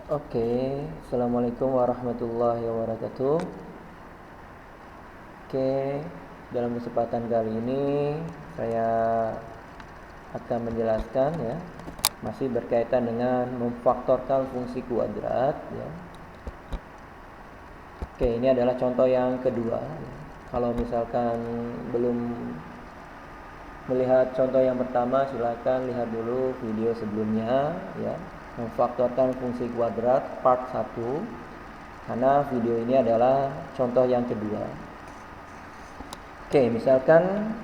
Oke, Assalamualaikum warahmatullahi wabarakatuh. Oke, dalam kesempatan kali ini saya akan menjelaskan ya, masih berkaitan dengan memfaktorkan fungsi kuadrat ya. Oke, ini adalah contoh yang kedua. Kalau misalkan belum melihat contoh yang pertama, silakan lihat dulu video sebelumnya ya. Memfaktorkan fungsi kuadrat part 1, karena video ini adalah contoh yang kedua. Oke, misalkan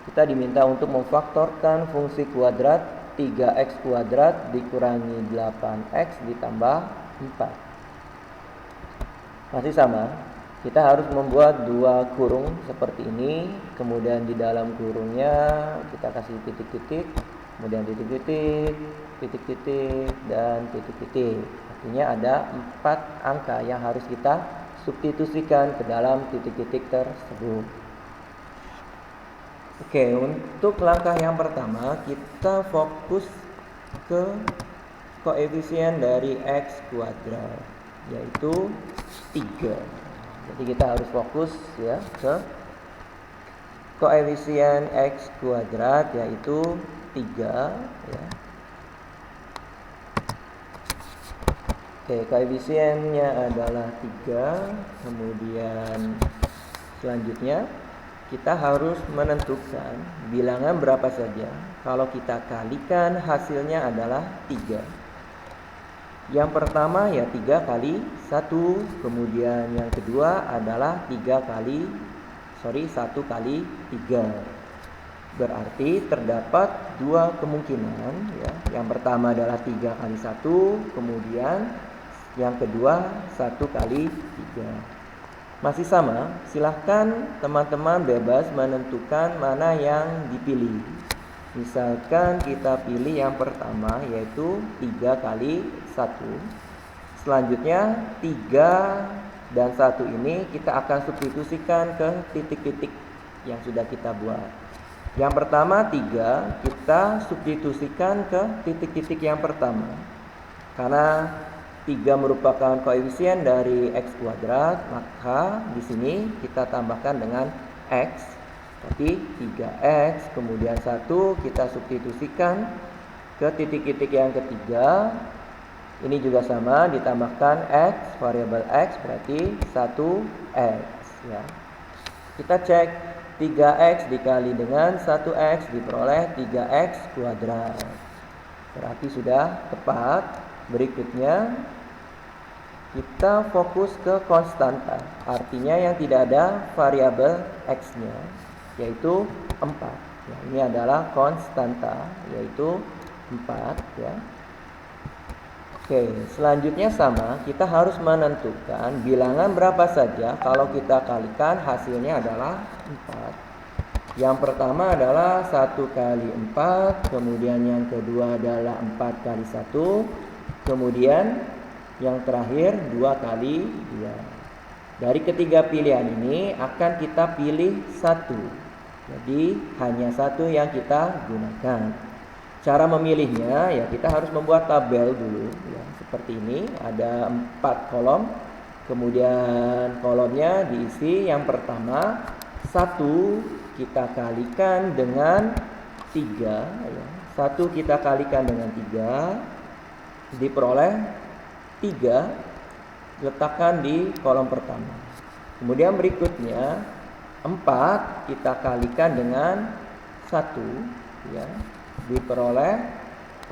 kita diminta untuk memfaktorkan fungsi kuadrat 3x kuadrat dikurangi 8x ditambah 4. Masih sama, kita harus membuat dua kurung seperti ini. Kemudian di dalam kurungnya kita kasih titik-titik, kemudian titik-titik, titik-titik, dan titik-titik. Artinya ada 4 angka yang harus kita substitusikan ke dalam titik-titik tersebut. Oke, untuk langkah yang pertama kita fokus ke koefisien dari x kuadrat, yaitu 3. Jadi kita harus fokus ya ke koefisien x kuadrat, yaitu 3 ya. Oke, koefisiennya adalah 3. Kemudian selanjutnya kita harus menentukan bilangan berapa saja. Kalau kita kalikan hasilnya adalah 3. Yang pertama ya 3 kali 1. Kemudian yang kedua adalah 1 kali 3. Berarti terdapat dua kemungkinan ya. Yang pertama adalah 3 kali 1. Kemudian yang kedua 1 kali 3. Masih sama, silahkan teman-teman bebas menentukan mana yang dipilih. Misalkan kita pilih yang pertama, yaitu 3 kali 1. Selanjutnya 3 dan 1 ini kita akan substitusikan ke titik-titik yang sudah kita buat. Yang pertama 3 kita substitusikan ke titik-titik yang pertama, karena 3 merupakan koefisien dari x kuadrat, maka di sini kita tambahkan dengan x. Tapi 3x, kemudian 1 kita substitusikan ke titik-titik yang ketiga. Ini juga sama, ditambahkan x, variabel x, berarti 1x ya. Kita cek 3x dikali dengan 1x diperoleh 3x kuadrat. Berarti sudah tepat. Berikutnya kita fokus ke konstanta, artinya yang tidak ada variabel x-nya, yaitu 4 ya. Ini adalah konstanta, yaitu 4 ya. Oke, selanjutnya sama, kita harus menentukan bilangan berapa saja kalau kita kalikan hasilnya adalah 4. Yang pertama adalah 1 kali 4, kemudian yang kedua adalah 4 kali 1, kemudian yang terakhir 2 kali 2. Dari ketiga pilihan ini akan kita pilih 1. Jadi hanya 1 yang kita gunakan. Cara memilihnya ya kita harus membuat tabel dulu ya, seperti ini. Ada 4 kolom. Kemudian kolomnya diisi yang pertama 1 kita kalikan dengan 3 ya. 1 kita kalikan dengan 3 diperoleh 3, letakkan di kolom pertama. Kemudian berikutnya 4 kita kalikan dengan 1 ya, diperoleh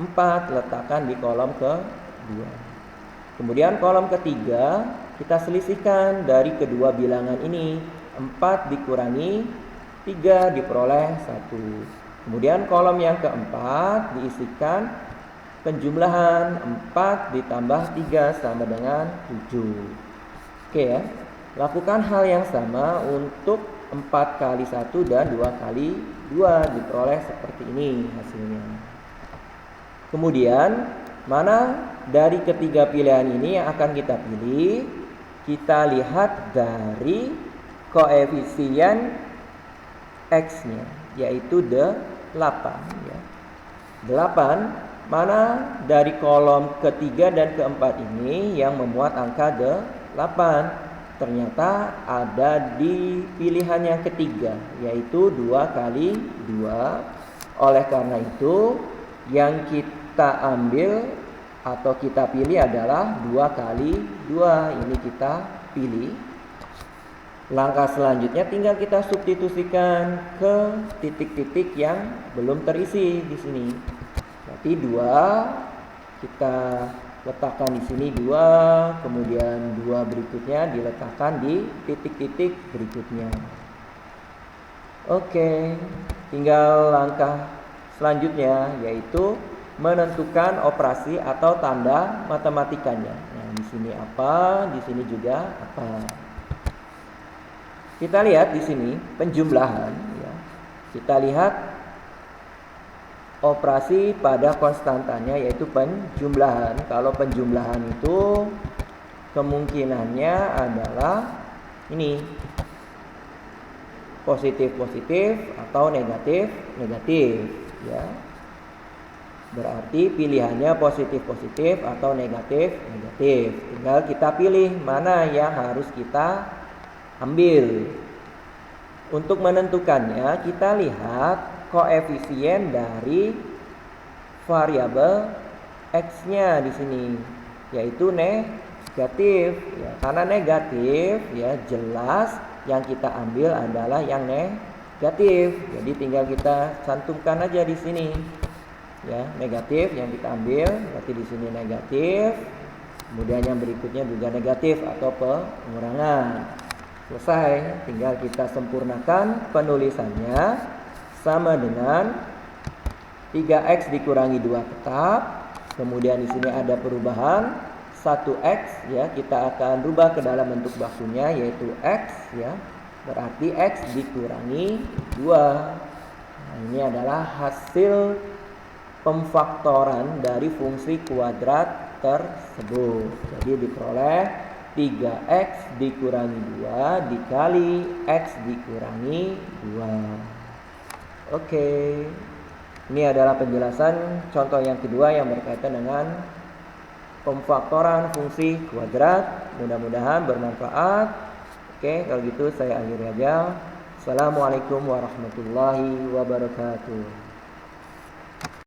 4, letakkan di kolom kedua. Kemudian kolom ketiga kita selisihkan dari kedua bilangan ini. 4 dikurangi 3 diperoleh 1. Kemudian kolom yang keempat diisikan penjumlahan 4 ditambah 3 sama dengan 7. Oke ya. Lakukan hal yang sama untuk 4 kali 1 dan 2 kali 2 diperoleh seperti ini hasilnya. Kemudian mana dari ketiga pilihan ini yang akan kita pilih? Kita lihat dari koefisien x-nya, yaitu 8 ya. 8 mana dari kolom ketiga dan keempat ini yang memuat angka 8? Ternyata ada di pilihan yang ketiga, yaitu 2 kali 2. Oleh karena itu, yang kita ambil atau kita pilih adalah 2 kali 2. Ini kita pilih. Langkah selanjutnya tinggal kita substitusikan ke titik-titik yang belum terisi di sini. Berarti 2 kita letakkan di sini 2, kemudian 2 berikutnya diletakkan di titik-titik berikutnya. Oke, tinggal langkah selanjutnya yaitu menentukan operasi atau tanda matematikanya. Nah, di sini apa, di sini juga apa. Kita lihat di sini penjumlahan ya. Kita lihat operasi pada konstantanya yaitu penjumlahan. Kalau penjumlahan itu kemungkinannya adalah ini, positif-positif atau negatif-negatif ya. Berarti pilihannya positif-positif atau negatif-negatif. Tinggal kita pilih mana yang harus kita ambil. Untuk menentukannya kita lihat koefisien dari variabel x-nya di sini, yaitu negatif ya. Karena negatif ya, jelas yang kita ambil adalah yang negatif. Jadi tinggal kita cantumkan aja di sini ya, negatif yang kita ambil, berarti di sini negatif. Kemudian yang berikutnya juga negatif atau pengurangan. Selesai, tinggal kita sempurnakan penulisannya. Sama dengan 3x dikurangi 2 tetap. Kemudian di sini ada perubahan 1x ya, kita akan rubah ke dalam bentuk bakunya yaitu x ya. Berarti x dikurangi 2. Nah, ini adalah hasil pemfaktoran dari fungsi kuadrat tersebut. Jadi diperoleh 3x dikurangi 2 dikali x dikurangi 2. Oke, ini adalah penjelasan contoh yang kedua yang berkaitan dengan pemfaktoran fungsi kuadrat. Mudah-mudahan bermanfaat. Oke, kalau gitu saya akhiri aja. Assalamualaikum warahmatullahi wabarakatuh.